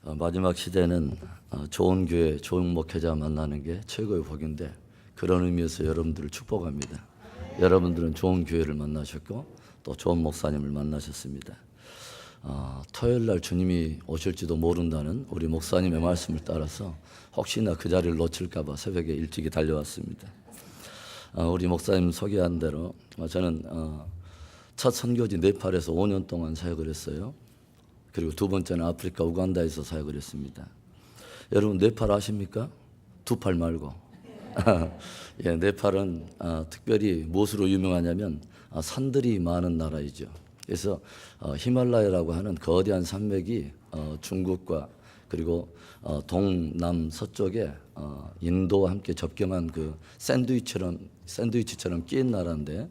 마지막 시대는 좋은 교회, 좋은 목회자 만나는 게 최고의 복인데 그런 의미에서 여러분들을 축복합니다. 여러분들은 좋은 교회를 만나셨고 또 좋은 목사님을 만나셨습니다. 토요일 날 주님이 오실지도 모른다는 우리 목사님의 말씀을 따라서 혹시나 그 자리를 놓칠까 봐 새벽에 일찍이 달려왔습니다. 우리 목사님 소개한 대로 저는 첫 선교지 네팔에서 5년 동안 사역을 했어요. 그리고 두 번째는 아프리카 우간다에서 사역을 했습니다. 여러분 네팔 아십니까? 두 팔 말고. 예, 네팔은 특별히 무엇으로 유명하냐면 산들이 많은 나라이죠. 그래서 히말라야라고 하는 거대한 산맥이 중국과 그리고 동남 서쪽에 인도와 함께 접경한 그 샌드위치처럼 끼인 나라인데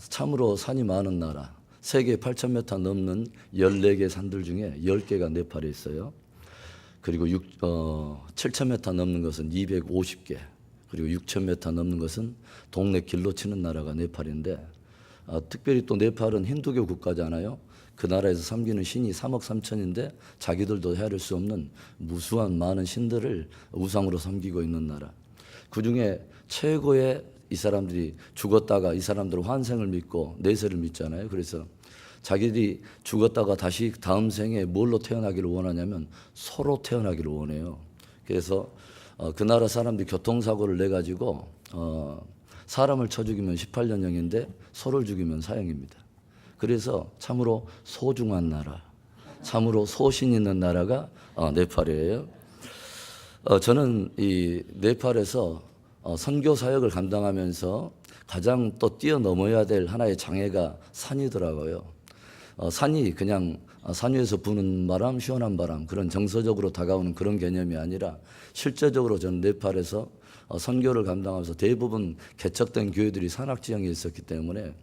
참으로 산이 많은 나라. 세계 8,000m 넘는 14개 산들 중에 10개가 네팔에 있어요. 그리고 7,000m 넘는 것은 250개, 그리고 6,000m 넘는 것은 동네 길로 치는 나라가 네팔인데 특별히 또 네팔은 힌두교 국가잖아요. 그 나라에서 섬기는 신이 3억 3천인데 자기들도 헤아릴 수 없는 무수한 많은 신들을 우상으로 섬기고 있는 나라. 그 중에 최고의 이 사람들이 죽었다가 이 사람들은 환생을 믿고 내세를 믿잖아요. 그래서 자기들이 죽었다가 다시 다음 생에 뭘로 태어나기를 원하냐면 소로 태어나기를 원해요. 그래서 그 나라 사람들이 교통사고를 내가지고 사람을 쳐 죽이면 18년형인데 소를 죽이면 사형입니다. 그래서 참으로 소중한 나라, 참으로 소신 있는 나라가 네팔이에요. 저는 이 네팔에서 선교 사역을 감당하면서 가장 또 뛰어넘어야 될 하나의 장애가 산이더라고요. 산이 그냥 산 위에서 부는 바람, 시원한 바람, 그런 정서적으로 다가오는 그런 개념이 아니라 실제적으로 저는 네팔에서 선교를 감당하면서 대부분 개척된 교회들이 산악지형에 있었기 때문에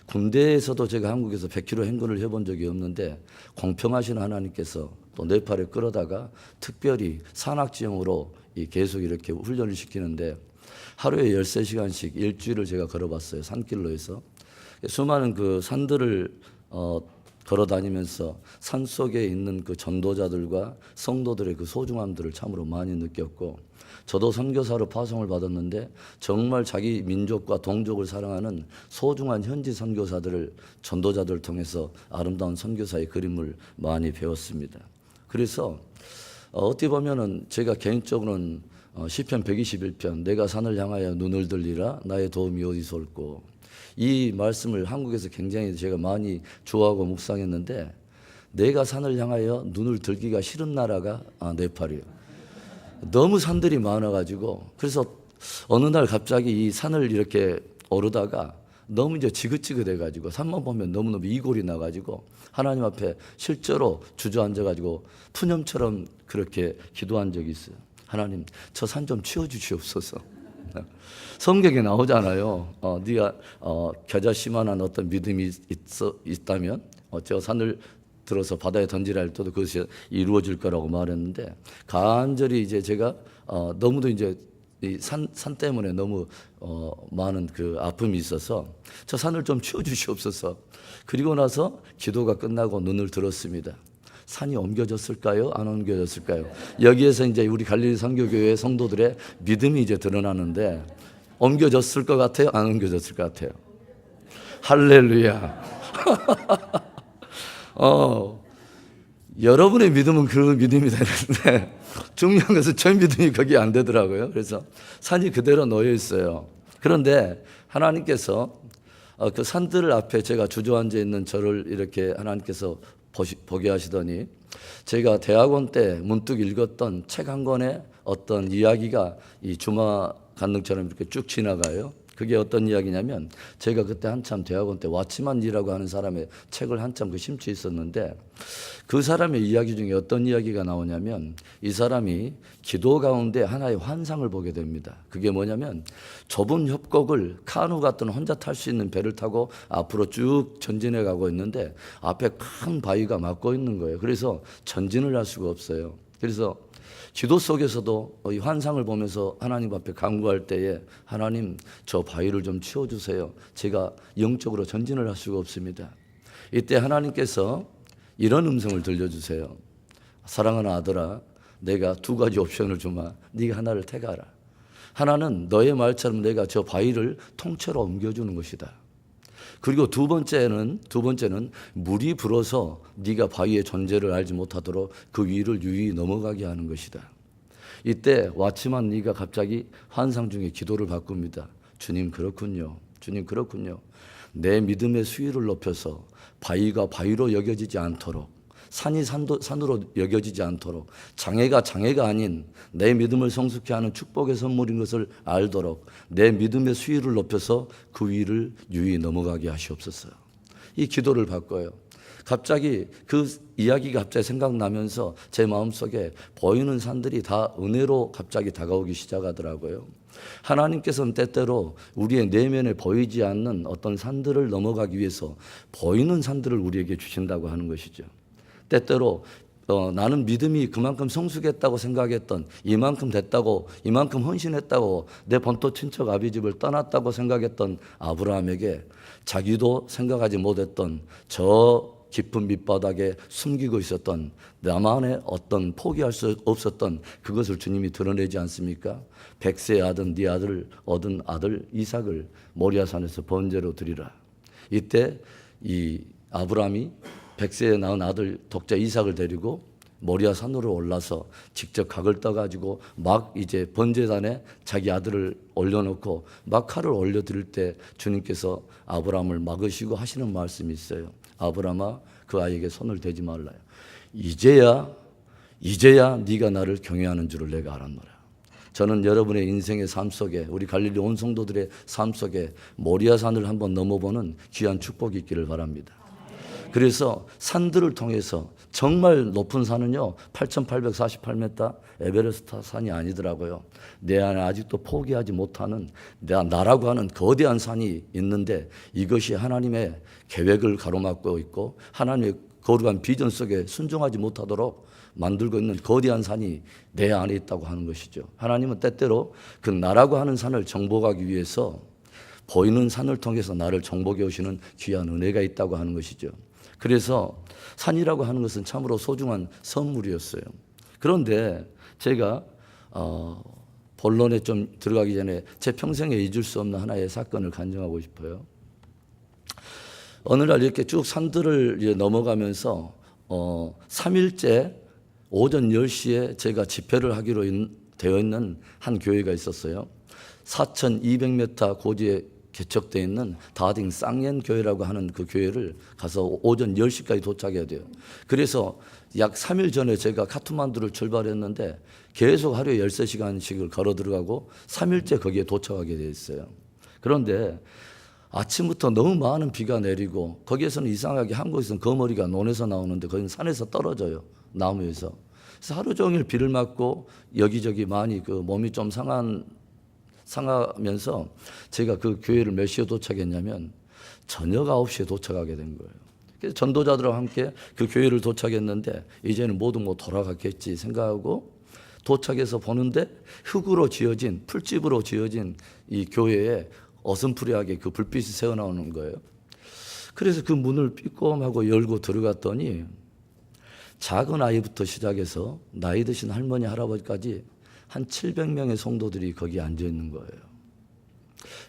군대에서도 제가 한국에서 100km 행군을 해본 적이 없는데 공평하신 하나님께서 또 네팔에 끌어다가 특별히 산악지형으로 계속 이렇게 훈련을 시키는데 하루에 13시간씩 일주일을 제가 걸어봤어요. 산길로 해서. 수많은 그 산들을 걸어 다니면서 산 속에 있는 그 전도자들과 성도들의 그 소중함들을 참으로 많이 느꼈고 저도 선교사로 파송을 받았는데 정말 자기 민족과 동족을 사랑하는 소중한 현지 선교사들을 전도자들을 통해서 아름다운 선교사의 그림을 많이 배웠습니다. 그래서 어떻게 보면은 제가 개인적으로는 시편 121편 내가 산을 향하여 눈을 들리라 나의 도움이 어디서 올꼬 이 말씀을 한국에서 굉장히 제가 많이 좋아하고 묵상했는데 내가 산을 향하여 눈을 들기가 싫은 나라가 네팔이에요. 너무 산들이 많아가지고 그래서 어느 날 갑자기 이 산을 이렇게 오르다가 너무 이제 지긋지긋해가지고 산만 보면 너무너무 이골이 나가지고 하나님 앞에 실제로 주저앉아가지고 푸념처럼 그렇게 기도한 적이 있어요. 하나님 저 산 좀 치워주시옵소서. 성경에 나오잖아요. 네가 겨자씨만한 어떤 믿음이 있다면 저 산을 들어서 바다에 던지라 할 때도 그것이 이루어질 거라고 말했는데 간절히 이제 제가 너무도 이제 이 산 때문에 너무 많은 그 아픔이 있어서 저 산을 좀 치워주시옵소서. 그리고 나서 기도가 끝나고 눈을 들었습니다. 산이 옮겨졌을까요? 안 옮겨졌을까요? 여기에서 이제 우리 갈릴리 선교교회 성도들의 믿음이 이제 드러나는데 옮겨졌을 것 같아요? 안 옮겨졌을 것 같아요? 할렐루야. 여러분의 믿음은 그 믿음이 되는데 중요한 것은 저 믿음이 거기 안 되더라고요. 그래서 산이 그대로 놓여 있어요. 그런데 하나님께서 그 산들 앞에 제가 주저앉아 있는 저를 이렇게 하나님께서 보게 하시더니 제가 대학원 때 문득 읽었던 책 한 권의 어떤 이야기가 이 주마 간능처럼 이렇게 쭉 지나가요. 그게 어떤 이야기냐면 제가 그때 한참 대학원 때 와치만이라고 하는 사람의 책을 한참 그 심취 있었는데 그 사람의 이야기 중에 어떤 이야기가 나오냐면 이 사람이 기도 가운데 하나의 환상을 보게 됩니다. 그게 뭐냐면 좁은 협곡을 카누 같은 혼자 탈 수 있는 배를 타고 앞으로 쭉 전진해 가고 있는데 앞에 큰 바위가 막고 있는 거예요. 그래서 전진을 할 수가 없어요. 그래서 기도 속에서도 이 환상을 보면서 하나님 앞에 간구할 때에 하나님 저 바위를 좀 치워주세요. 제가 영적으로 전진을 할 수가 없습니다. 이때 하나님께서 이런 음성을 들려주세요. 사랑하는 아들아, 내가 두 가지 옵션을 주마. 네가 하나를 택하라. 하나는 너의 말처럼 내가 저 바위를 통째로 옮겨주는 것이다. 그리고 두 번째는 물이 불어서 네가 바위의 존재를 알지 못하도록 그 위를 유유히 넘어가게 하는 것이다. 이때 왔지만 네가 갑자기 환상 중에 기도를 바꿉니다. 주님 그렇군요. 주님 그렇군요. 내 믿음의 수위를 높여서 바위가 바위로 여겨지지 않도록, 산이 산으로 여겨지지 않도록, 장애가 장애가 아닌 내 믿음을 성숙케 하는 축복의 선물인 것을 알도록 내 믿음의 수위를 높여서 그 위를 유유히 넘어가게 하시옵소서. 이 기도를 바꿔요. 갑자기 그 이야기가 갑자기 생각나면서 제 마음속에 보이는 산들이 다 은혜로 갑자기 다가오기 시작하더라고요. 하나님께서는 때때로 우리의 내면에 보이지 않는 어떤 산들을 넘어가기 위해서 보이는 산들을 우리에게 주신다고 하는 것이죠. 때때로 나는 믿음이 그만큼 성숙했다고 생각했던, 이만큼 됐다고, 이만큼 헌신했다고, 내 본토 친척 아비집을 떠났다고 생각했던 아브라함에게 자기도 생각하지 못했던 저 깊은 밑바닥에 숨기고 있었던 나만의 어떤 포기할 수 없었던 그것을 주님이 드러내지 않습니까? 100세에 얻은 아들 이삭을 모리아산에서 번제로 드리라. 이때 이 아브라함이 100세에 낳은 아들 독자 이삭을 데리고 모리아산으로 올라서 직접 각을 떠가지고 막 이제 번제단에 자기 아들을 올려놓고 막 칼을 올려드릴 때 주님께서 아브라함을 막으시고 하시는 말씀이 있어요. 아브라함아, 그 아이에게 손을 대지 말라요. 이제야 네가 나를 경외하는 줄을 내가 알았노라. 저는 여러분의 인생의 삶 속에, 우리 갈릴리 온 성도들의 삶 속에 모리아산을 한번 넘어보는 귀한 축복이 있기를 바랍니다. 그래서 산들을 통해서, 정말 높은 산은요 8,848m 에베레스트 산이 아니더라고요. 내 안에 아직도 포기하지 못하는 나라고 하는 거대한 산이 있는데, 이것이 하나님의 계획을 가로막고 있고 하나님의 거룩한 비전 속에 순종하지 못하도록 만들고 있는 거대한 산이 내 안에 있다고 하는 것이죠. 하나님은 때때로 그 나라고 하는 산을 정복하기 위해서 보이는 산을 통해서 나를 정복해 오시는 귀한 은혜가 있다고 하는 것이죠. 그래서 산이라고 하는 것은 참으로 소중한 선물이었어요. 그런데 제가 본론에 좀 들어가기 전에 제 평생에 잊을 수 없는 하나의 사건을 간증하고 싶어요. 어느 날 이렇게 쭉 산들을 이제 넘어가면서 3일째 오전 10시에 제가 집회를 하기로 되어 있는 한 교회가 있었어요. 4,200m 고지에 개척되어 있는 다딩 쌍옌 교회라고 하는 그 교회를 가서 오전 10시까지 도착해야 돼요. 그래서 약 3일 전에 제가 카트만두를 출발했는데 계속 하루에 13시간씩을 걸어 들어가고 3일째 거기에 도착하게 돼 있어요. 그런데 아침부터 너무 많은 비가 내리고, 거기에서는 이상하게 한국에서는 거머리가 논에서 나오는데 거기는 산에서 떨어져요, 나무에서. 그래서 하루 종일 비를 맞고 여기저기 많이 그 몸이 좀 상하면서 제가 그 교회를 몇 시에 도착했냐면 저녁 9시에 도착하게 된 거예요. 그래서 전도자들과 함께 그 교회를 도착했는데 이제는 모두 돌아갔겠지 생각하고 도착해서 보는데 흙으로 지어진, 풀집으로 지어진 이 교회에 어슴푸레하게 그 불빛이 새어나오는 거예요. 그래서 그 문을 삐꼼하고 열고 들어갔더니 작은 아이부터 시작해서 나이 드신 할머니, 할아버지까지 한 700명의 성도들이 거기 앉아 있는 거예요.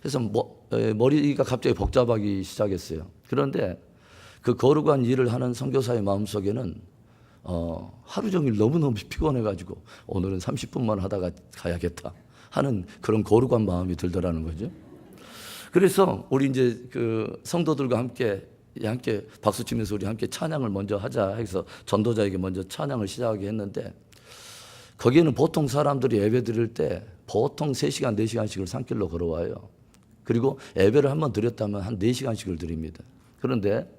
그래서 머리가 갑자기 복잡하기 시작했어요. 그런데 그 거룩한 일을 하는 선교사의 마음속에는 하루 종일 너무너무 피곤해가지고 오늘은 30분만 하다가 가야겠다 하는 그런 거룩한 마음이 들더라는 거죠. 그래서 우리 이제 그 성도들과 함께 박수 치면서 우리 함께 찬양을 먼저 하자 해서 전도자에게 먼저 찬양을 시작하게 했는데, 거기에는 보통 사람들이 예배 드릴 때 보통 3시간, 4시간씩을 산길로 걸어와요. 그리고 예배를 한번 드렸다면 한 4시간씩을 드립니다. 그런데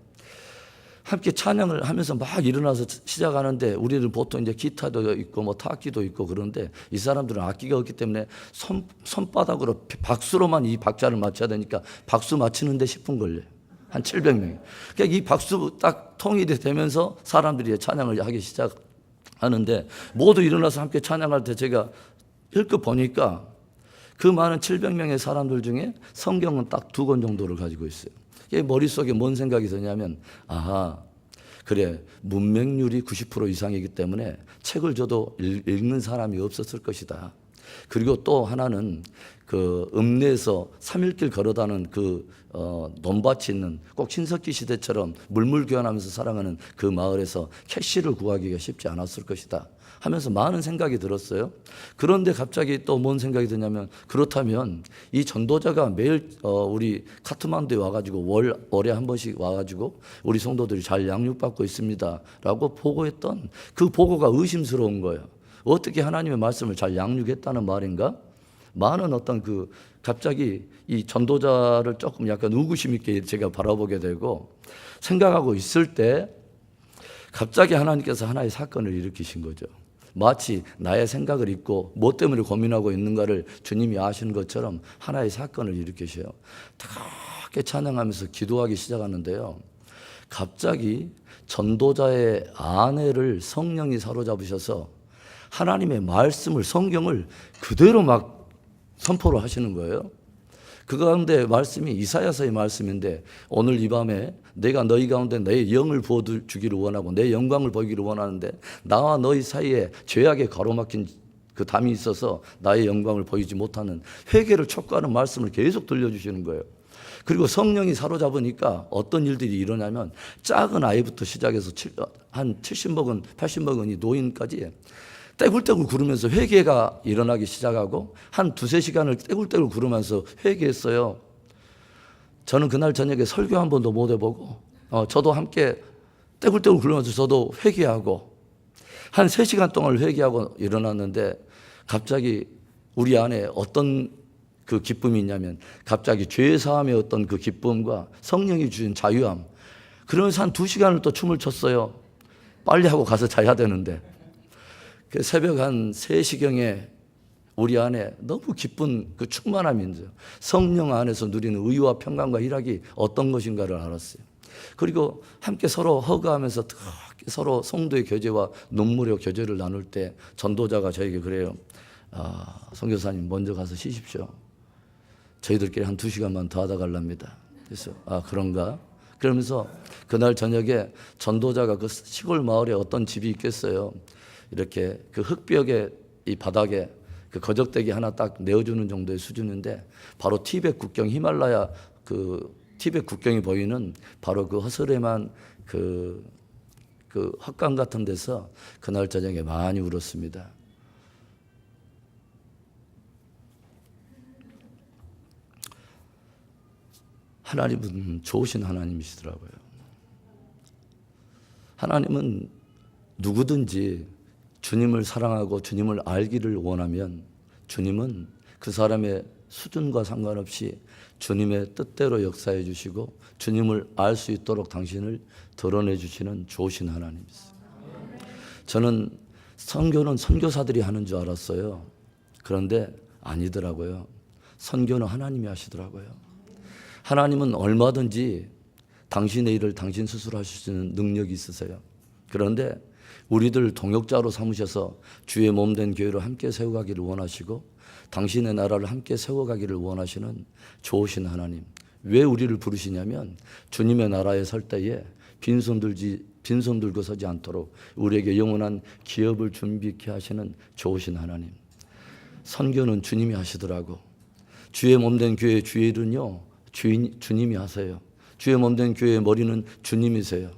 함께 찬양을 하면서 막 일어나서 시작하는데, 우리는 보통 이제 기타도 있고 타악기도 있고 그런데 이 사람들은 악기가 없기 때문에 손바닥으로 박수로만 이 박자를 맞춰야 되니까 박수 맞추는데 10분 걸려요. 한 700명이. 그러니까 이 박수 딱 통일이 되면서 사람들이 찬양을 하기 시작하는데, 모두 일어나서 함께 찬양할 때 제가 힐끗 보니까 그 많은 700명의 사람들 중에 성경은 딱 2권 정도를 가지고 있어요. 머릿속에 뭔 생각이 드냐면, 아하, 그래, 문맹률이 90% 이상이기 때문에 책을 줘도 읽는 사람이 없었을 것이다. 그리고 또 하나는 그 읍내에서 3일길 걸어다는 그 논밭이 있는 꼭 신석기 시대처럼 물물 교환하면서 살아가는 그 마을에서 캐시를 구하기가 쉽지 않았을 것이다 하면서 많은 생각이 들었어요. 그런데 갑자기 또 뭔 생각이 드냐면, 그렇다면 이 전도자가 매일 우리 카트만두에 와가지고 월에 한 번씩 와가지고 우리 성도들이 잘 양육받고 있습니다라고 보고했던 그 보고가 의심스러운 거예요. 어떻게 하나님의 말씀을 잘 양육했다는 말인가? 많은 어떤 그 갑자기 이 전도자를 조금 약간 의구심 있게 제가 바라보게 되고 생각하고 있을 때 갑자기 하나님께서 하나의 사건을 일으키신 거죠. 마치 나의 생각을 잊고 뭐 때문에 고민하고 있는가를 주님이 아시는 것처럼 하나의 사건을 일으키셔요. 크게 찬양하면서 기도하기 시작하는데요. 갑자기 전도자의 아내를 성령이 사로잡으셔서 하나님의 말씀을, 성경을 그대로 막 선포를 하시는 거예요. 그 가운데 말씀이 이사야서의 말씀인데, 오늘 이 밤에 내가 너희 가운데 내 영을 부어주기를 원하고 내 영광을 보이기를 원하는데 나와 너희 사이에 죄악에 가로막힌 그 담이 있어서 나의 영광을 보이지 못하는, 회개를 촉구하는 말씀을 계속 들려주시는 거예요. 그리고 성령이 사로잡으니까 어떤 일들이 일어나면 작은 아이부터 시작해서 한 70먹은 80먹은이 노인까지 떼굴떼굴 구르면서 회개가 일어나기 시작하고 한 두세 시간을 떼굴떼굴 구르면서 회개했어요. 저는 그날 저녁에 설교 한 번도 못 해보고 저도 함께 떼굴떼굴 구르면서 저도 회개하고 한 3시간 동안 회개하고 일어났는데, 갑자기 우리 안에 어떤 그 기쁨이 있냐면, 갑자기 죄 사함의 어떤 그 기쁨과 성령이 주신 자유함. 그러면서 한 2시간을 또 춤을 췄어요. 빨리 하고 가서 자야 되는데. 그 새벽 한 3시경에 우리 안에 너무 기쁜 그 충만함이 있어요. 성령 안에서 누리는 의와 평강과 희락이 어떤 것인가를 알았어요. 그리고 함께 서로 허그하면서 서로 성도의 교제와 눈물의 교제를 나눌 때 전도자가 저에게 그래요. 선교사님 먼저 가서 쉬십시오. 저희들끼리 한 2시간만 더 하다 갈랍니다. 그래서 그런가? 그러면서 그날 저녁에 전도자가 그 시골 마을에 어떤 집이 있겠어요. 이렇게 그 흙벽에 이 바닥에 그 거적대기 하나 딱 내어주는 정도의 수준인데, 바로 티베트 국경, 히말라야 그 티베트 국경이 보이는 바로 그 허스레만 그 헛강 같은 데서 그날 저녁에 많이 울었습니다. 하나님은 좋으신 하나님이시더라고요. 하나님은 누구든지 주님을 사랑하고 주님을 알기를 원하면 주님은 그 사람의 수준과 상관없이 주님의 뜻대로 역사해 주시고 주님을 알 수 있도록 당신을 드러내 주시는 좋으신 하나님이세요. 저는 선교는 선교사들이 하는 줄 알았어요. 그런데 아니더라고요. 선교는 하나님이 하시더라고요. 하나님은 얼마든지 당신의 일을 당신 스스로 하실 수 있는 능력이 있으세요. 그런데 우리들 동역자로 삼으셔서 주의 몸된 교회를 함께 세워가기를 원하시고 당신의 나라를 함께 세워가기를 원하시는 좋으신 하나님. 왜 우리를 부르시냐면 주님의 나라에 설 때에 빈손 들고 서지 않도록 우리에게 영원한 기업을 준비케 하시는 좋으신 하나님. 선교는 주님이 하시더라고. 주의 몸된 교회의 주일은요, 주님이 하세요. 주의 몸된 교회의 머리는 주님이세요.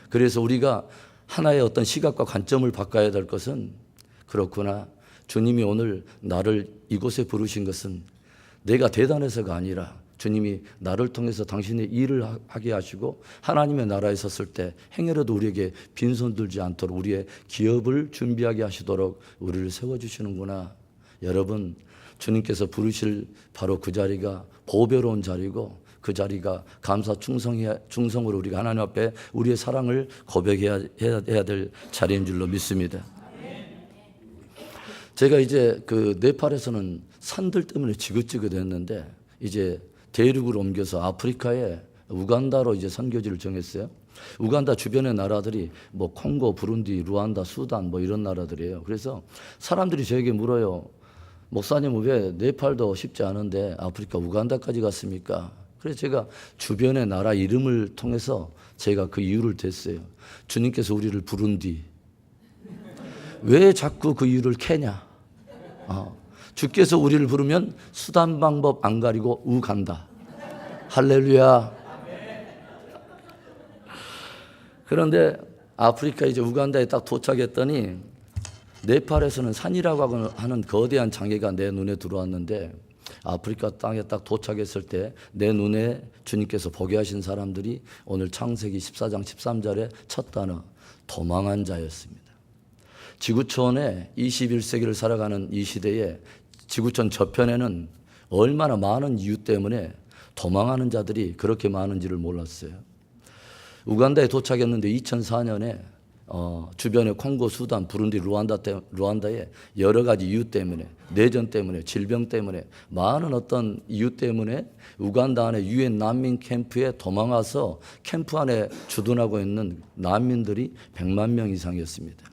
그래서 우리가 하나의 어떤 시각과 관점을 바꿔야 될 것은, 그렇구나, 주님이 오늘 나를 이곳에 부르신 것은 내가 대단해서가 아니라 주님이 나를 통해서 당신의 일을 하게 하시고 하나님의 나라에 섰을 때 행여라도 우리에게 빈손 들지 않도록 우리의 기업을 준비하게 하시도록 우리를 세워주시는구나. 여러분, 주님께서 부르실 바로 그 자리가 보배로운 자리고, 그 자리가 감사 충성으로 우리가 하나님 앞에 우리의 사랑을 고백해야 될 자리인 줄로 믿습니다. 제가 이제 그 네팔에서는 산들 때문에 지긋지긋했는데 이제 대륙으로 옮겨서 아프리카에 우간다로 이제 선교지를 정했어요. 우간다 주변의 나라들이 뭐 콩고, 부룬디, 루안다, 수단 뭐 이런 나라들이에요. 그래서 사람들이 저에게 물어요. 목사님은 왜 네팔도 쉽지 않은데 아프리카 우간다까지 갔습니까? 그래서 제가 주변의 나라 이름을 통해서 제가 그 이유를 댔어요. 주님께서 우리를 부른 뒤 왜 자꾸 그 이유를 캐냐? 주께서 우리를 부르면 수단 방법 안 가리고 간다. 할렐루야. 그런데 아프리카 이제 우간다에 딱 도착했더니 네팔에서는 산이라고 하는 거대한 장애가 내 눈에 들어왔는데 아프리카 땅에 딱 도착했을 때 내 눈에 주님께서 보게 하신 사람들이 오늘 창세기 14장 13절의 첫 단어 도망한 자였습니다. 지구촌에 21세기를 살아가는 이 시대에 지구촌 저편에는 얼마나 많은 이유 때문에 도망하는 자들이 그렇게 많은지를 몰랐어요. 우간다에 도착했는데 2004년에 주변의 콩고, 수단, 부룬디, 루안다에 여러 가지 이유 때문에, 내전 때문에, 질병 때문에, 많은 어떤 이유 때문에 우간다 안에 유엔 난민 캠프에 도망와서 캠프 안에 주둔하고 있는 난민들이 100만 명 이상이었습니다.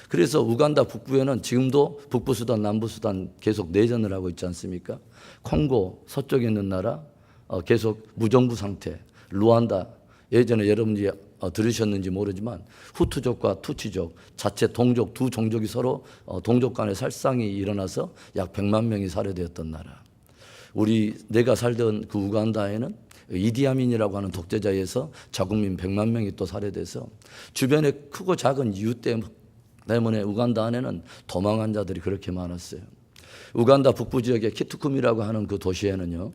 그래서 우간다 북부에는 지금도 북부 수단, 남부 수단 계속 내전을 하고 있지 않습니까? 콩고 서쪽에 있는 나라 계속 무정부 상태, 루안다 예전에 여러분이 들으셨는지 모르지만 후투족과 투치족, 자체 동족 두 종족이 서로 동족 간의 살상이 일어나서 약 100만 명이 살해되었던 나라. 내가 살던 그 우간다에는 이디아민이라고 하는 독재자에 의해서 자국민 100만 명이 또 살해돼서 주변에 크고 작은 이유 때문에 우간다 안에는 도망한 자들이 그렇게 많았어요. 우간다 북부 지역의 키투쿰이라고 하는 그 도시에는요,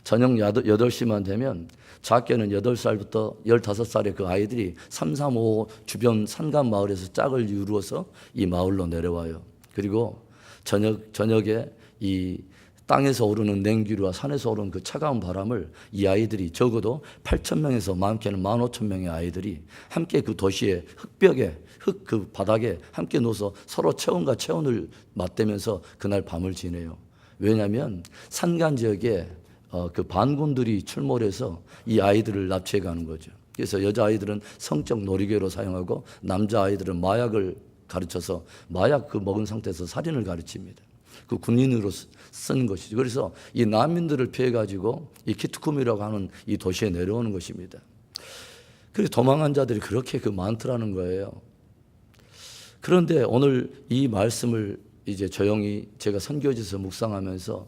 저녁 8시만 되면 작게는 8살부터 15살의 그 아이들이 335 주변 산간 마을에서 짝을 이루어서 이 마을로 내려와요. 그리고 저녁에 이 땅에서 오르는 냉기류와 산에서 오르는 그 차가운 바람을 이 아이들이 적어도 8,000명에서 많게는 15,000명의 아이들이 함께 그 도시의 흙벽에 그 바닥에 함께 누워서 서로 체온과 체온을 맞대면서 그날 밤을 지내요. 왜냐하면 산간 지역에 그 반군들이 출몰해서 이 아이들을 납치해 가는 거죠. 그래서 여자아이들은 성적 놀이개로 사용하고 남자아이들은 마약을 가르쳐서 마약 그 먹은 상태에서 살인을 가르칩니다. 그 군인으로 쓰는 것이죠. 그래서 이 난민들을 피해 가지고 이 키투쿰이라고 하는 이 도시에 내려오는 것입니다. 그래서 도망한 자들이 그렇게 많더라는 거예요. 그런데 오늘 이 말씀을 이제 조용히 제가 선교지에서 묵상하면서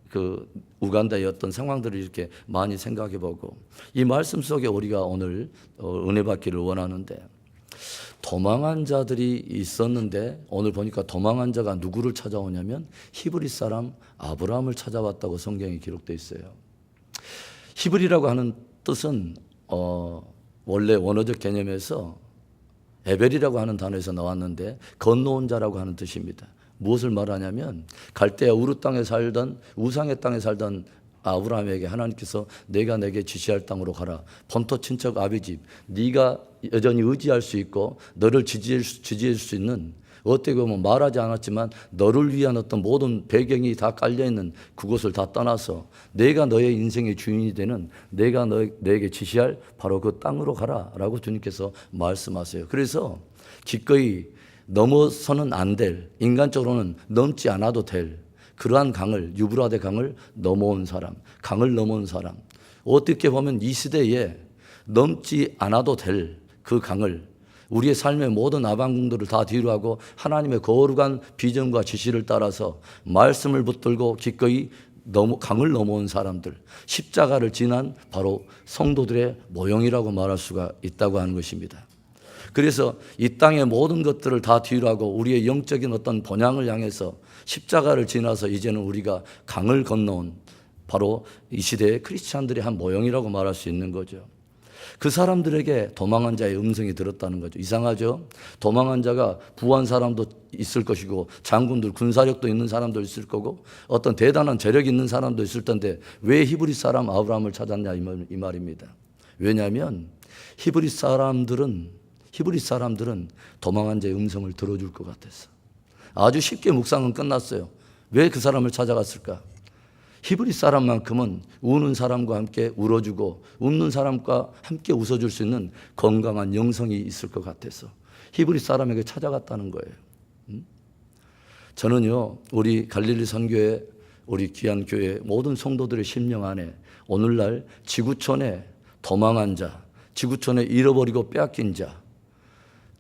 그 우간다의 어떤 상황들을 이렇게 많이 생각해보고 이 말씀 속에 우리가 오늘 은혜 받기를 원하는데, 도망한 자들이 있었는데 오늘 보니까 도망한 자가 누구를 찾아오냐면 히브리 사람 아브라함을 찾아왔다고 성경에 기록되어 있어요. 히브리라고 하는 뜻은 원래 원어적 개념에서 에벨이라고 하는 단어에서 나왔는데 건너온 자라고 하는 뜻입니다. 무엇을 말하냐면 갈대아 우르 땅에 살던 우상의 땅에 살던 아브라함에게 하나님께서 내가 내게 지시할 땅으로 가라. 본토 친척 아비집, 네가 여전히 의지할 수 있고 너를 지지할 수 있는, 어떻게 보면 말하지 않았지만 너를 위한 어떤 모든 배경이 다 깔려있는 그곳을 다 떠나서 내가 너의 인생의 주인이 되는, 내가 너에게 지시할 바로 그 땅으로 가라 라고 주님께서 말씀하세요. 그래서 기꺼이 넘어서는 안 될, 인간적으로는 넘지 않아도 될 그러한 강을, 유브라데 강을 넘어온 사람, 강을 넘어온 사람, 어떻게 보면 이 시대에 넘지 않아도 될 그 강을, 우리의 삶의 모든 아방궁들을 다 뒤로 하고 하나님의 거룩한 비전과 지시를 따라서 말씀을 붙들고 기꺼이 강을 넘어온 사람들, 십자가를 지난 바로 성도들의 모형이라고 말할 수가 있다고 하는 것입니다. 그래서 이 땅의 모든 것들을 다 뒤로 하고 우리의 영적인 어떤 본향을 향해서 십자가를 지나서 이제는 우리가 강을 건너온 바로 이 시대의 크리스찬들의 한 모형이라고 말할 수 있는 거죠. 그 사람들에게 도망한 자의 음성이 들었다는 거죠. 이상하죠? 도망한 자가 부한 사람도 있을 것이고 장군들, 군사력도 있는 사람도 있을 거고 어떤 대단한 재력이 있는 사람도 있을 텐데 왜 히브리 사람 아브라함을 찾았냐 이 말입니다. 왜냐하면 히브리 사람들은 도망한 자의 음성을 들어줄 것 같았어. 아주 쉽게 묵상은 끝났어요. 왜 그 사람을 찾아갔을까? 히브리 사람만큼은 우는 사람과 함께 울어주고 웃는 사람과 함께 웃어줄 수 있는 건강한 영성이 있을 것 같아서 히브리 사람에게 찾아갔다는 거예요. 저는요, 우리 갈릴리 선교회 우리 귀한 교회 모든 성도들의 심령 안에 오늘날 지구촌에 도망한 자, 지구촌에 잃어버리고 빼앗긴 자,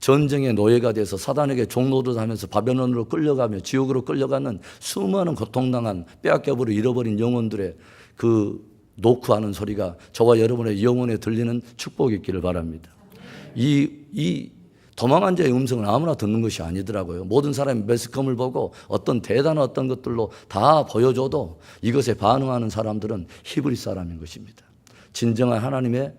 전쟁의 노예가 돼서 사단에게 종노릇하면서 바벨론으로 끌려가며 지옥으로 끌려가는 수많은 고통당한 빼앗겨버려 잃어버린 영혼들의 그 노크하는 소리가 저와 여러분의 영혼에 들리는 축복이 있기를 바랍니다. 이 도망한 자의 음성은 아무나 듣는 것이 아니더라고요. 모든 사람이 매스컴을 보고 어떤 대단한 어떤 것들로 다 보여줘도 이것에 반응하는 사람들은 히브리 사람인 것입니다. 진정한 하나님의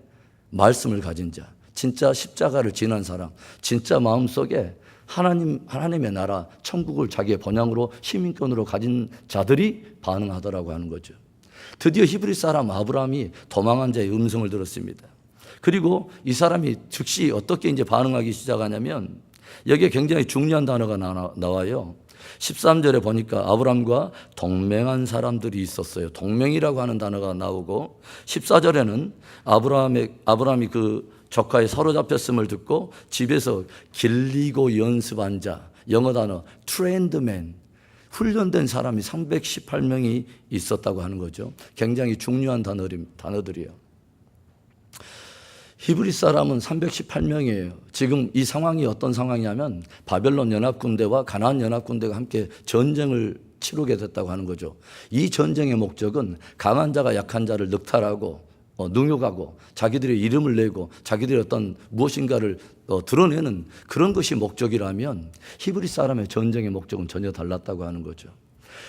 말씀을 가진 자, 진짜 십자가를 지난 사람, 진짜 마음속에 하나님의 나라, 천국을 자기의 번향으로 시민권으로 가진 자들이 반응하더라고 하는 거죠. 드디어 히브리 사람 아브라함이 도망한 자의 음성을 들었습니다. 그리고 이 사람이 즉시 어떻게 이제 반응하기 시작하냐면 여기에 굉장히 중요한 단어가 나와요. 13절에 보니까 아브라함과 동맹한 사람들이 있었어요. 동맹이라고 하는 단어가 나오고 14절에는 아브라함이 그 조카에 사로잡혔음을 듣고 집에서 길리고 연습한 자, 영어 단어 trained man, 훈련된 사람이 318명이 있었다고 하는 거죠. 굉장히 중요한 단어들이에요. 히브리 사람은 318명이에요. 지금 이 상황이 어떤 상황이냐면 바벨론 연합군대와 가나안 연합군대가 함께 전쟁을 치르게 됐다고 하는 거죠. 이 전쟁의 목적은 강한 자가 약한 자를 늑탈하고 능욕하고 자기들의 이름을 내고 자기들의 어떤 무엇인가를 드러내는 그런 것이 목적이라면 히브리 사람의 전쟁의 목적은 전혀 달랐다고 하는 거죠.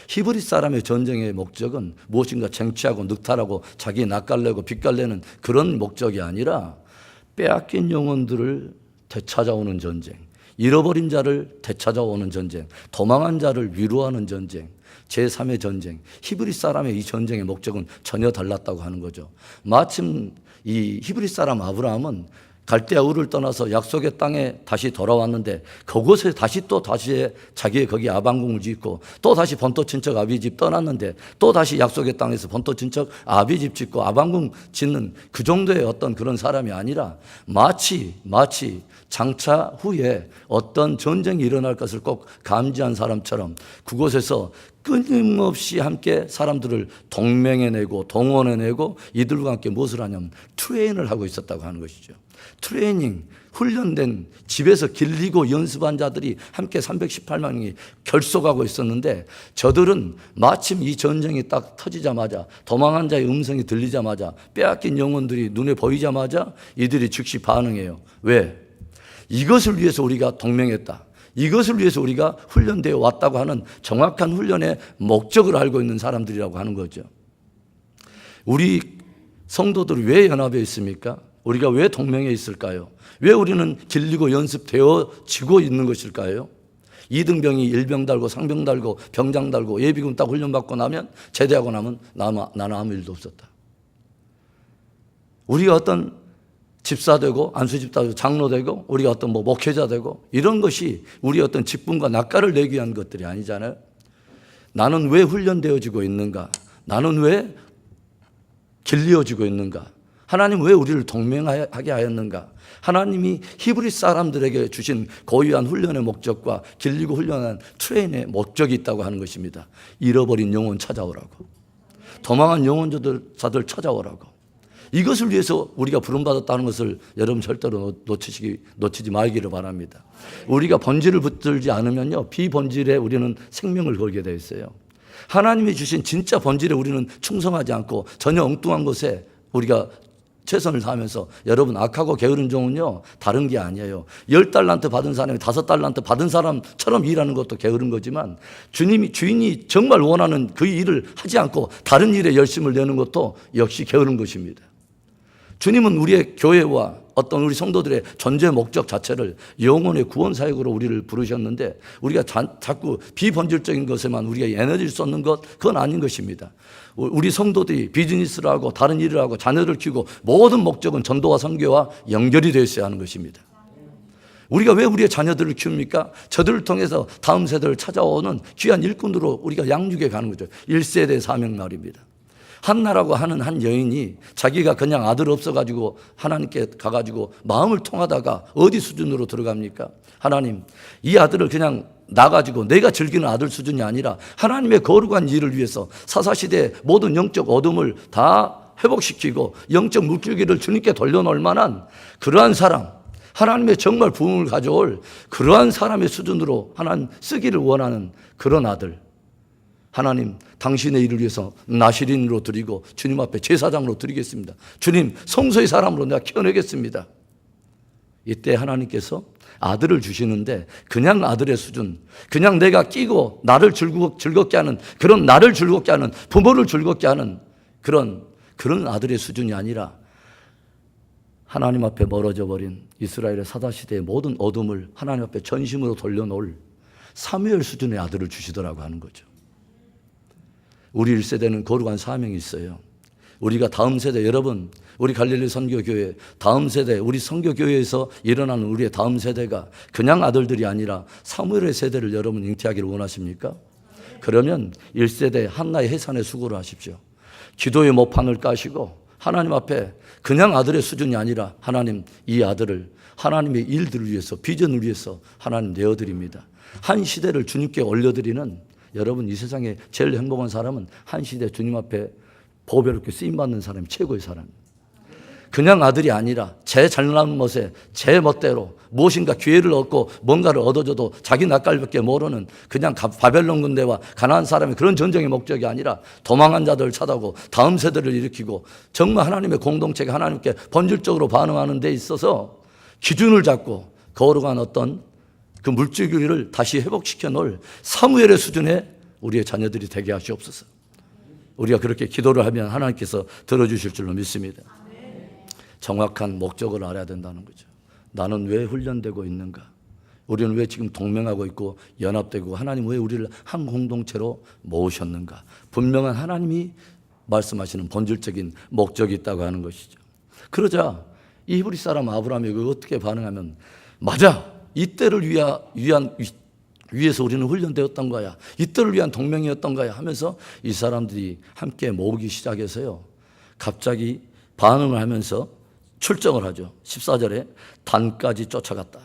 히브리 사람의 전쟁의 목적은 무엇인가 쟁취하고 늑탈하고 자기 낯갈래고 빛깔내는 그런 목적이 아니라 빼앗긴 영혼들을 되찾아오는 전쟁, 잃어버린 자를 되찾아오는 전쟁, 도망한 자를 위로하는 전쟁, 제3의 전쟁. 히브리 사람의 이 전쟁의 목적은 전혀 달랐다고 하는 거죠. 마침 이 히브리 사람 아브라함은 갈대아 우를 떠나서 약속의 땅에 다시 돌아왔는데 그곳에 다시 자기의 거기 아방궁을 짓고 또 다시 본토 친척 아비 집 떠났는데 또 다시 약속의 땅에서 본토 친척 아비 집 짓고 아방궁 짓는 그 정도의 어떤 그런 사람이 아니라 마치 장차 후에 어떤 전쟁이 일어날 것을 꼭 감지한 사람처럼 그곳에서 끊임없이 함께 사람들을 동맹해내고 동원해내고 이들과 함께 무엇을 하냐면 트레인을 하고 있었다고 하는 것이죠. 트레이닝, 훈련된 집에서 길리고 연습한 자들이 함께 318명이 결속하고 있었는데 저들은 마침 이 전쟁이 딱 터지자마자 도망한 자의 음성이 들리자마자 빼앗긴 영혼들이 눈에 보이자마자 이들이 즉시 반응해요. 왜? 이것을 위해서 우리가 동맹했다. 이것을 위해서 우리가 훈련되어 왔다고 하는 정확한 훈련의 목적을 알고 있는 사람들이라고 하는 거죠. 우리 성도들이 왜 연합해 있습니까? 우리가 왜 동맹해 있을까요? 왜 우리는 길리고 연습되어지고 있는 것일까요? 이등병이 일병 달고 상병 달고 병장 달고 예비군 딱 훈련받고 나면 제대하고 나면 나는 아무 일도 없었다. 우리가 어떤 집사 되고 안수집사 되고 장로 되고 우리가 어떤 목회자 되고 이런 것이 우리 어떤 직분과 낯가를 내기 위한 것들이 아니잖아요. 나는 왜 훈련되어지고 있는가? 나는 왜 길리어지고 있는가? 하나님 왜 우리를 동맹하게 하였는가? 하나님이 히브리 사람들에게 주신 고유한 훈련의 목적과 길리고 훈련한 트레인의 목적이 있다고 하는 것입니다. 잃어버린 영혼 찾아오라고, 도망한 영혼자들 찾아오라고. 이것을 위해서 우리가 부름받았다는 것을 여러분 절대로 놓치지 말기를 바랍니다. 우리가 본질을 붙들지 않으면요, 비본질에 우리는 생명을 걸게 되어 있어요. 하나님이 주신 진짜 본질에 우리는 충성하지 않고 전혀 엉뚱한 것에 우리가 최선을 다하면서, 여러분 악하고 게으른 종은요 다른 게 아니에요. 10달란트 받은 사람이 5달란트 받은 사람처럼 일하는 것도 게으른 거지만 주인이 정말 원하는 그 일을 하지 않고 다른 일에 열심을 내는 것도 역시 게으른 것입니다. 주님은 우리의 교회와 어떤 우리 성도들의 존재 목적 자체를 영혼의 구원 사역으로 우리를 부르셨는데 우리가 자꾸 비본질적인 것에만 우리가 에너지를 쏟는 것, 그건 아닌 것입니다. 우리 성도들이 비즈니스를 하고 다른 일을 하고 자녀를 키우고 모든 목적은 전도와 선교와 연결이 되어 있어야 하는 것입니다. 우리가 왜 우리의 자녀들을 키웁니까? 저들을 통해서 다음 세대를 찾아오는 귀한 일꾼으로 우리가 양육해 가는 거죠. 1세대 사명 말입니다. 한나라고 하는 한 여인이 자기가 그냥 아들 없어가지고 하나님께 가가지고 마음을 통하다가 어디 수준으로 들어갑니까? 하나님, 이 아들을 그냥 나가지고 내가 즐기는 아들 수준이 아니라 하나님의 거룩한 일을 위해서 사사시대의 모든 영적 어둠을 다 회복시키고 영적 물줄기를 주님께 돌려놓을 만한 그러한 사람, 하나님의 정말 부흥을 가져올 그러한 사람의 수준으로 하나님 쓰기를 원하는 그런 아들, 하나님 당신의 일을 위해서 나시린으로 드리고 주님 앞에 제사장으로 드리겠습니다. 주님 성소의 사람으로 내가 키워내겠습니다. 이때 하나님께서 아들을 주시는데 그냥 아들의 수준, 그냥 내가 끼고 나를 즐겁게 하는, 그런 나를 즐겁게 하는, 부모를 즐겁게 하는 그런 아들의 수준이 아니라 하나님 앞에 멀어져 버린 이스라엘의 사사시대의 모든 어둠을 하나님 앞에 전심으로 돌려놓을 사무엘 수준의 아들을 주시더라고 하는 거죠. 우리 1세대는 거룩한 사명이 있어요. 우리가 다음 세대, 여러분, 우리 갈릴리 선교교회 다음 세대, 우리 선교교회에서 일어나는 우리의 다음 세대가 그냥 아들들이 아니라 사무엘의 세대를 여러분 잉태하기를 원하십니까? 그러면 1세대 한나의 해산의 수고를 하십시오. 기도의 모판을 까시고 하나님 앞에 그냥 아들의 수준이 아니라 하나님, 이 아들을 하나님의 일들을 위해서, 비전을 위해서 하나님 내어드립니다. 한 시대를 주님께 올려드리는, 여러분, 이 세상에 제일 행복한 사람은 한 시대 주님 앞에 보배롭게 쓰임받는 사람이 최고의 사람입니다. 그냥 아들이 아니라 제 잘난 멋에 제 멋대로 무엇인가 기회를 얻고 뭔가를 얻어줘도 자기 낯갈밖에 모르는 그냥 바벨론 군대와 가나안 사람의 그런 전쟁의 목적이 아니라 도망한 자들을 찾아오고 다음 세대를 일으키고 정말 하나님의 공동체가 하나님께 본질적으로 반응하는 데 있어서 기준을 잡고 거룩한 어떤 그 물질교리를 다시 회복시켜 놓을 사무엘의 수준의 우리의 자녀들이 되게 하시옵소서. 우리가 그렇게 기도를 하면 하나님께서 들어주실 줄로 믿습니다. 정확한 목적을 알아야 된다는 거죠. 나는 왜 훈련되고 있는가? 우리는 왜 지금 동맹하고 있고 연합되고 하나님 왜 우리를 한 공동체로 모으셨는가? 분명한 하나님이 말씀하시는 본질적인 목적이 있다고 하는 것이죠. 그러자 이 히브리 사람 아브라함이 어떻게 반응하면, 맞아, 이때를 위해서 우리는 훈련되었던 거야, 이때를 위한 동맹이었던 거야 하면서 이 사람들이 함께 모으기 시작해서요, 갑자기 반응을 하면서 출정을 하죠. 14절에 단까지 쫓아갔다.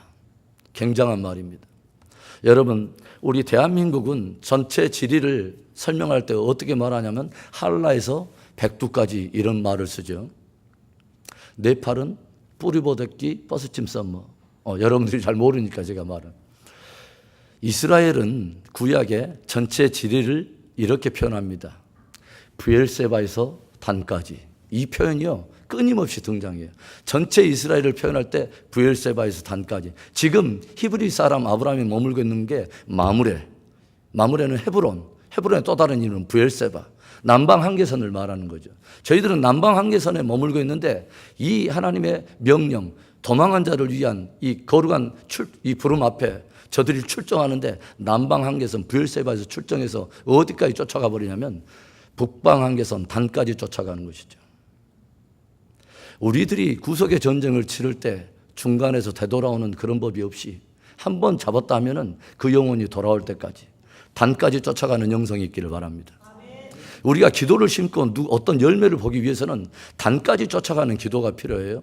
굉장한 말입니다. 여러분, 우리 대한민국은 전체 지리를 설명할 때 어떻게 말하냐면 한라에서 백두까지 이런 말을 쓰죠. 네팔은 뿌리보듣기 버스침 썸머. 여러분들이 잘 모르니까 제가 말은. 이스라엘은 구약의 전체 지리를 이렇게 표현합니다. 브엘세바에서 단까지. 이 표현이요, 끊임없이 등장해요. 전체 이스라엘을 표현할 때 브엘세바에서 단까지. 지금 히브리 사람 아브라함이 머물고 있는 게 마므레. 마므레는 헤브론의 또 다른 이름은 브엘세바. 남방 한계선을 말하는 거죠. 저희들은 남방 한계선에 머물고 있는데 이 하나님의 명령, 도망한 자를 위한 이 거룩한 이 부름 앞에 저들이 출정하는데 남방 한계선 브엘세바에서 출정해서 어디까지 쫓아가 버리냐면 북방 한계선 단까지 쫓아가는 것이죠. 우리들이 구속의 전쟁을 치를 때 중간에서 되돌아오는 그런 법이 없이 한 번 잡았다 하면은 그 영혼이 돌아올 때까지 단까지 쫓아가는 영성이 있기를 바랍니다. 우리가 기도를 심고 어떤 열매를 보기 위해서는 단까지 쫓아가는 기도가 필요해요.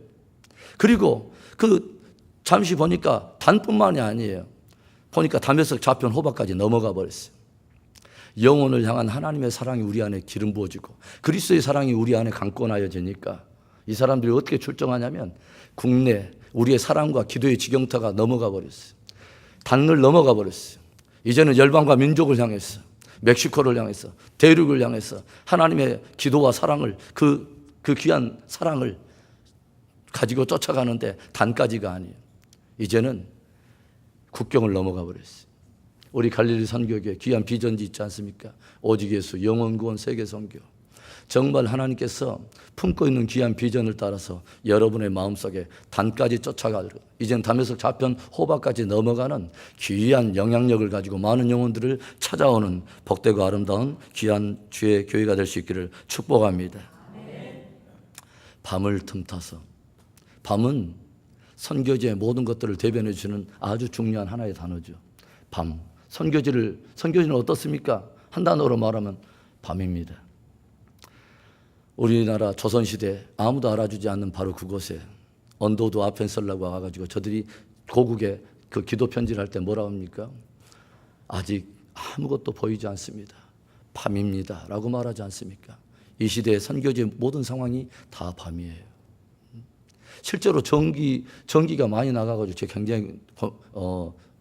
그리고 잠시 보니까 단뿐만이 아니에요. 보니까 담에석 좌편 호박까지 넘어가 버렸어요. 영혼을 향한 하나님의 사랑이 우리 안에 기름 부어지고 그리스도의 사랑이 우리 안에 강권하여지니까 이 사람들이 어떻게 출정하냐면 국내 우리의 사랑과 기도의 지경터가 넘어가 버렸어요. 단을 넘어가 버렸어요. 이제는 열방과 민족을 향해서, 멕시코를 향해서, 대륙을 향해서 하나님의 기도와 사랑을, 그 귀한 사랑을 가지고 쫓아가는데 단까지가 아니에요. 이제는 국경을 넘어가 버렸어요. 우리 갈릴리 선교교회 귀한 비전지 있지 않습니까? 오직 예수, 영원 구원, 세계 선교. 정말 하나님께서 품고 있는 귀한 비전을 따라서 여러분의 마음속에 단까지 쫓아가고 이젠 담에석 좌편 호박까지 넘어가는 귀한 영향력을 가지고 많은 영혼들을 찾아오는 복되고 아름다운 귀한 주의 교회가 될 수 있기를 축복합니다. 밤을 틈타서. 밤은 선교지의 모든 것들을 대변해 주는 아주 중요한 하나의 단어죠. 밤. 선교지는 어떻습니까? 한 단어로 말하면 밤입니다. 우리나라 조선시대 아무도 알아주지 않는 바로 그곳에 언더우드 아펜셀러가 와가지고 저들이 고국에 그 기도 편지를 할 때 뭐라고 합니까? 아직 아무것도 보이지 않습니다. 밤입니다. 라고 말하지 않습니까? 이 시대의 선교지의 모든 상황이 다 밤이에요. 실제로 전기가 많이 나가가지고 제가 굉장히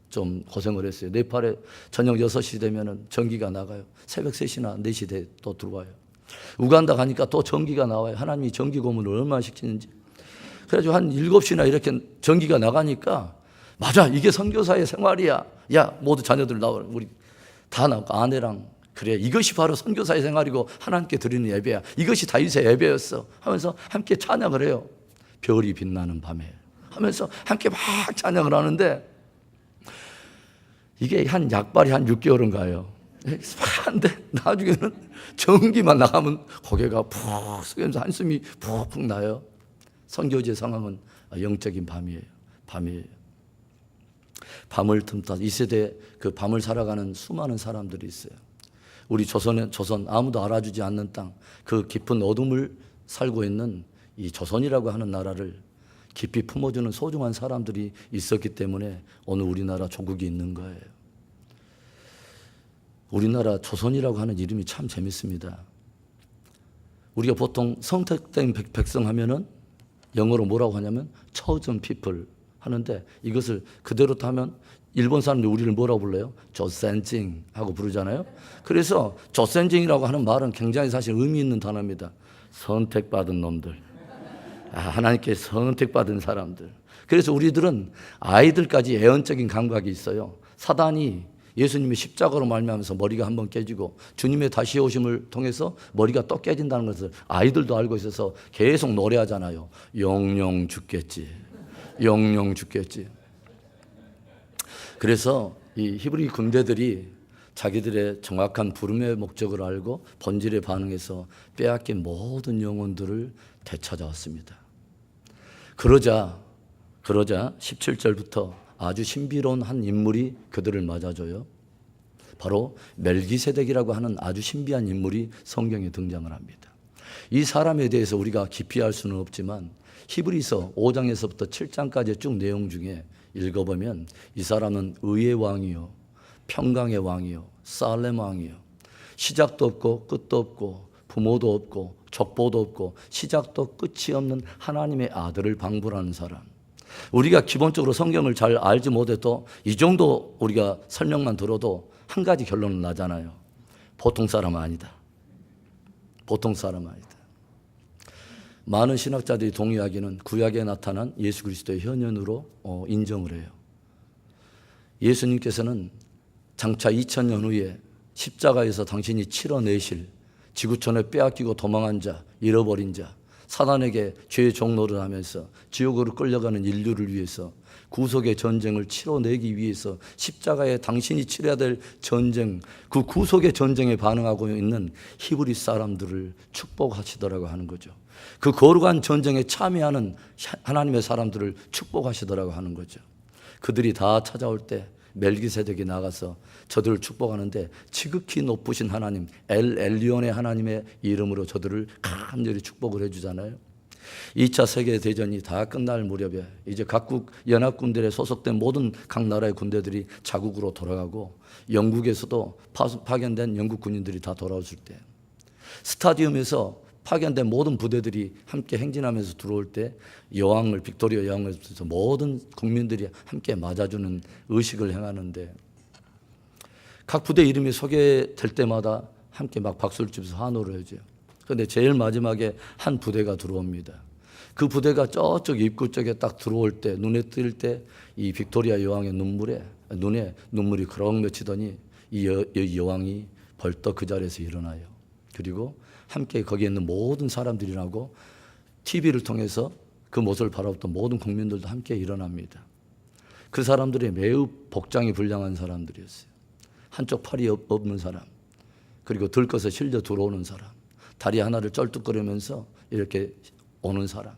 좀 고생을 했어요. 네팔에 저녁 6시 되면은 전기가 나가요. 새벽 3시나 4시 또 들어와요. 우간다 가니까 또 전기가 나와요. 하나님이 전기 고문을 얼마나 시키는지. 그래가지고 한 7시나 이렇게 전기가 나가니까 맞아, 이게 선교사의 생활이야. 야, 모두 자녀들 나오라. 우리 다 나오고 아내랑 그래, 이것이 바로 선교사의 생활이고 하나님께 드리는 예배야. 이것이 다윗의 예배였어 하면서 함께 찬양을 해요. 별이 빛나는 밤에 하면서 함께 막 찬양을 하는데 이게 한 약발이 한 6개월은 가요. 한데 나중에는 전기만 나가면 고개가 푹 숙이면서 한숨이 푹푹 나요. 선교지의 상황은 영적인 밤이에요. 밤을 틈타 이 세대에 그 밤을 살아가는 수많은 사람들이 있어요. 우리 조선 아무도 알아주지 않는 땅, 그 깊은 어둠을 살고 있는 이 조선이라고 하는 나라를 깊이 품어주는 소중한 사람들이 있었기 때문에 오늘 우리나라 조국이 있는 거예요. 우리나라 조선이라고 하는 이름이 참 재밌습니다. 우리가 보통 선택된 백성 하면은 영어로 뭐라고 하냐면 chosen people 하는데 이것을 그대로 하면 일본 사람들이 우리를 뭐라고 불러요? 조센징 하고 부르잖아요. 그래서 조센징이라고 하는 말은 굉장히 사실 의미 있는 단어입니다. 선택받은 놈들. 하나님께 선택받은 사람들. 그래서 우리들은 아이들까지 애언적인 감각이 있어요. 사단이 예수님의 십자가로 말미암아서 머리가 한번 깨지고 주님의 다시 오심을 통해서 머리가 또 깨진다는 것을 아이들도 알고 있어서 계속 노래하잖아요. 영영 죽겠지. 영영 죽겠지. 그래서 이 히브리 군대들이 자기들의 정확한 부름의 목적을 알고 본질에 반응해서 빼앗긴 모든 영혼들을 되찾아왔습니다. 그러자 17절부터 아주 신비로운 한 인물이 그들을 맞아줘요. 바로 멜기세덱이라고 하는 아주 신비한 인물이 성경에 등장을 합니다. 이 사람에 대해서 우리가 깊이 알 수는 없지만 히브리서 5장에서부터 7장까지의 쭉 내용 중에 읽어보면 이 사람은 의의 왕이요, 평강의 왕이요, 살렘 왕이요, 시작도 없고 끝도 없고 부모도 없고 족보도 없고 시작도 끝이 없는 하나님의 아들을 방불하는 사람. 우리가 기본적으로 성경을 잘 알지 못해도 이 정도 우리가 설명만 들어도 한 가지 결론은 나잖아요. 보통 사람은 아니다. 보통 사람은 아니다. 많은 신학자들이 동의하기는 구약에 나타난 예수 그리스도의 현현으로 인정을 해요. 예수님께서는 장차 2000년 후에 십자가에서 당신이 치러내실 지구촌에 빼앗기고 도망한 자, 잃어버린 자, 사단에게 죄의 종노를 하면서 지옥으로 끌려가는 인류를 위해서 구속의 전쟁을 치러내기 위해서 십자가에 당신이 치러야 될 전쟁, 그 구속의 전쟁에 반응하고 있는 히브리 사람들을 축복하시더라고 하는 거죠. 그 거룩한 전쟁에 참여하는 하나님의 사람들을 축복하시더라고 하는 거죠. 그들이 다 찾아올 때 멜기세덱이 나가서 저들을 축복하는데 지극히 높으신 하나님, 엘리온의 하나님의 이름으로 저들을 간절히 축복을 해주잖아요. 2차 세계대전이 다 끝날 무렵에 이제 각국 연합군들에 소속된 모든 각 나라의 군대들이 자국으로 돌아가고 영국에서도 파견된 영국 군인들이 다 돌아왔을 때 스타디움에서 파견된 모든 부대들이 함께 행진하면서 들어올 때 여왕을 빅토리아 여왕을 통해서 모든 국민들이 함께 맞아주는 의식을 행하는데 각 부대 이름이 소개될 때마다 함께 막 박수를 치면서 환호를 해줘요. 그런데 제일 마지막에 한 부대가 들어옵니다. 그 부대가 저쪽 입구 쪽에 딱 들어올 때 눈에 띌 때 이 빅토리아 여왕의 눈에 눈물이 그럭 맺히더니 이 여왕이 벌떡 그 자리에서 일어나요. 그리고 함께 거기에 있는 모든 사람들이라고 TV를 통해서 그 모습을 바라봤던 모든 국민들도 함께 일어납니다. 그 사람들이 매우 복장이 불량한 사람들이었어요. 한쪽 팔이 없는 사람, 그리고 들것에 실려 들어오는 사람, 다리 하나를 쩔뚝거리면서 이렇게 오는 사람,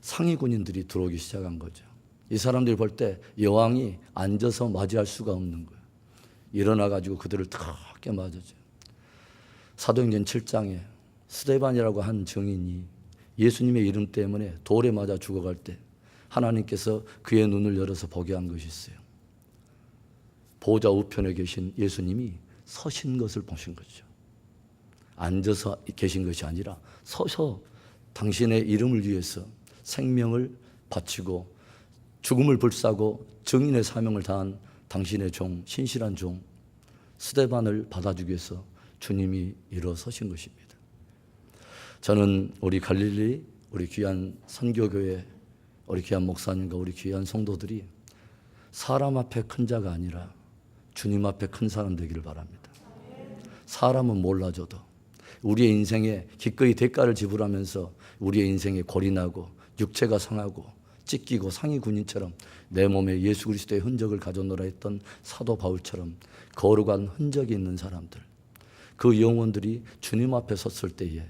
상위 군인들이 들어오기 시작한 거죠. 이 사람들이 볼 때 여왕이 앉아서 맞이할 수가 없는 거예요. 일어나가지고 그들을 뜨겁게 맞아줘요. 사도행전 7장에 스데반이라고 한 증인이 예수님의 이름 때문에 돌에 맞아 죽어갈 때 하나님께서 그의 눈을 열어서 보게 한 것이 있어요. 보좌 우편에 계신 예수님이 서신 것을 보신 거죠. 앉아서 계신 것이 아니라 서서 당신의 이름을 위해서 생명을 바치고 죽음을 불사고 증인의 사명을 다한 당신의 종, 신실한 종 스데반을 받아주기 위해서 주님이 일어서신 것입니다. 저는 우리 갈릴리, 우리 귀한 선교교회, 우리 귀한 목사님과 우리 귀한 성도들이 사람 앞에 큰 자가 아니라 주님 앞에 큰 사람 되기를 바랍니다. 사람은 몰라줘도 우리의 인생에 기꺼이 대가를 지불하면서 우리의 인생에 골이 나고 육체가 상하고 찢기고 상이 군인처럼 내 몸에 예수 그리스도의 흔적을 가져노라 했던 사도 바울처럼 거룩한 흔적이 있는 사람들, 그 영혼들이 주님 앞에 섰을 때에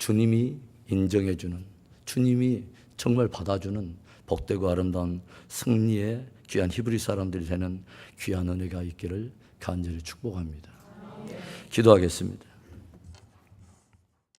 주님이 인정해주는, 주님이 정말 받아주는 복되고 아름다운 승리의 귀한 히브리 사람들이 되는 귀한 은혜가 있기를 간절히 축복합니다. 기도하겠습니다.